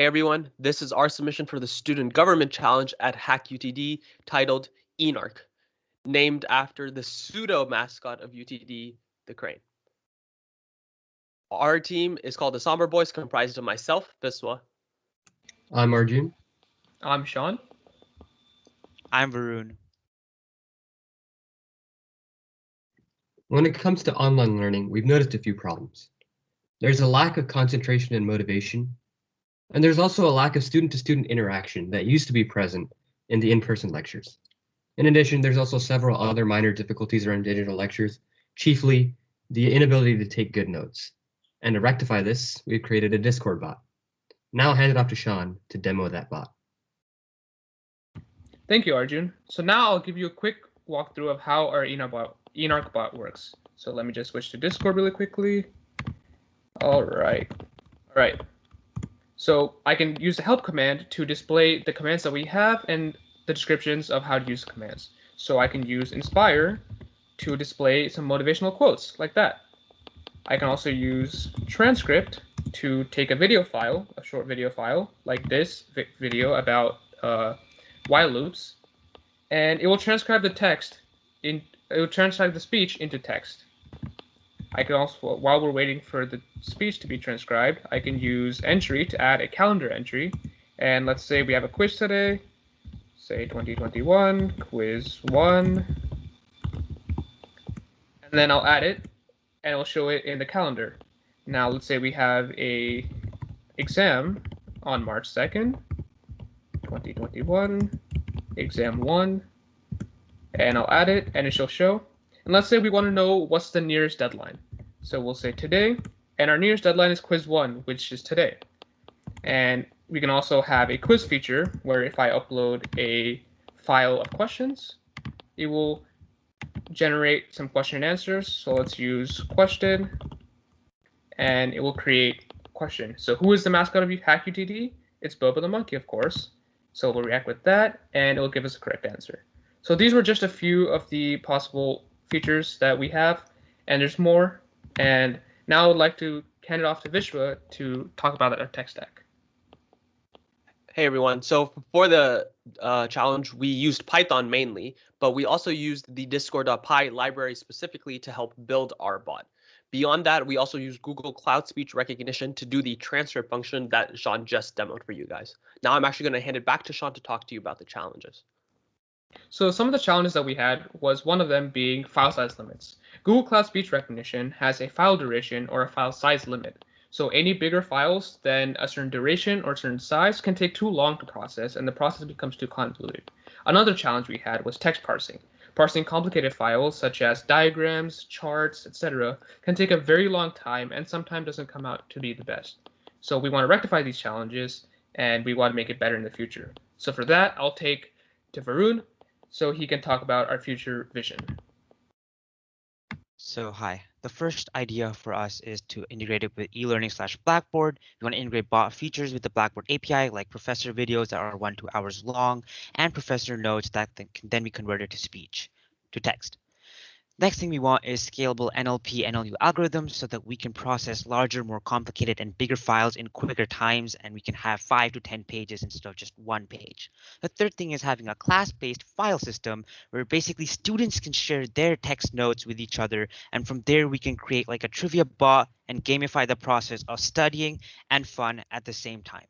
Hey everyone, this is our submission for the Student Government Challenge at HackUTD titled Enarc, named after the pseudo mascot of UTD, the crane. Our team is called the Somber Boys, comprised of myself, Biswa. I'm Arjun. I'm Sean. I'm Varun. When it comes to online learning, we've noticed a few problems. There's a lack of concentration and motivation, and there's also a lack of student-to-student interaction that used to be present in the in-person lectures. In addition, there's also several other minor difficulties around digital lectures, chiefly the inability to take good notes. And to rectify this, we've created a Discord bot. Now I'll hand it off to Sean to demo that bot. Thank you, Arjun. So now I'll give you a quick walkthrough of how our Enarc bot works. So let me just switch to Discord really quickly. All right. So I can use the help command to display the commands that we have and the descriptions of how to use the commands. So I can use inspire to display some motivational quotes like that. I can also use transcript to take a video file, a short video file like this video about while loops, and it will transcribe the speech into text. I can also, while we're waiting for the speech to be transcribed, I can use entry to add a calendar entry. And let's say we have a quiz today, say 2021, quiz 1. And then I'll add it, and it'll show it in the calendar. Now, let's say we have a exam on March 2nd, 2021, exam 1, and I'll add it, and it shall show. And let's say we want to know what's the nearest deadline. So we'll say today, and our nearest deadline is quiz 1, which is today. And we can also have a quiz feature where if I upload a file of questions, it will generate some question and answers. So let's use question, and it will create question. So who is the mascot of HackUTD? It's Bobo the monkey, of course. So we'll react with that, and it will give us a correct answer. So these were just a few of the possible features that we have, and there's more. And now I would like to hand it off to Vishwa to talk about our tech stack. Hey everyone, so for the challenge, we used Python mainly, but we also used the Discord.py library specifically to help build our bot. Beyond that, we also use Google Cloud Speech Recognition to do the transfer function that Sean just demoed for you guys. Now I'm actually going to hand it back to Sean to talk to you about the challenges. So some of the challenges that we had was one of them being file size limits. Google Cloud Speech Recognition has a file duration or a file size limit. So any bigger files than a certain duration or a certain size can take too long to process, and the process becomes too convoluted. Another challenge we had was text parsing. Parsing complicated files such as diagrams, charts, etc. can take a very long time and sometimes doesn't come out to be the best. So we want to rectify these challenges, and we want to make it better in the future. So for that, I'll take to Varun so he can talk about our future vision. So hi, the first idea for us is to integrate it with e-learning/Blackboard. We want to integrate bot features with the Blackboard API, like professor videos that are 1 to 2 hours long, and professor notes that can then be converted to text. Next thing we want is scalable NLP, NLU algorithms so that we can process larger, more complicated and bigger files in quicker times, and we can have 5 to 10 pages instead of just 1 page. The third thing is having a class-based file system where basically students can share their text notes with each other, and from there we can create like a trivia bot and gamify the process of studying and fun at the same time.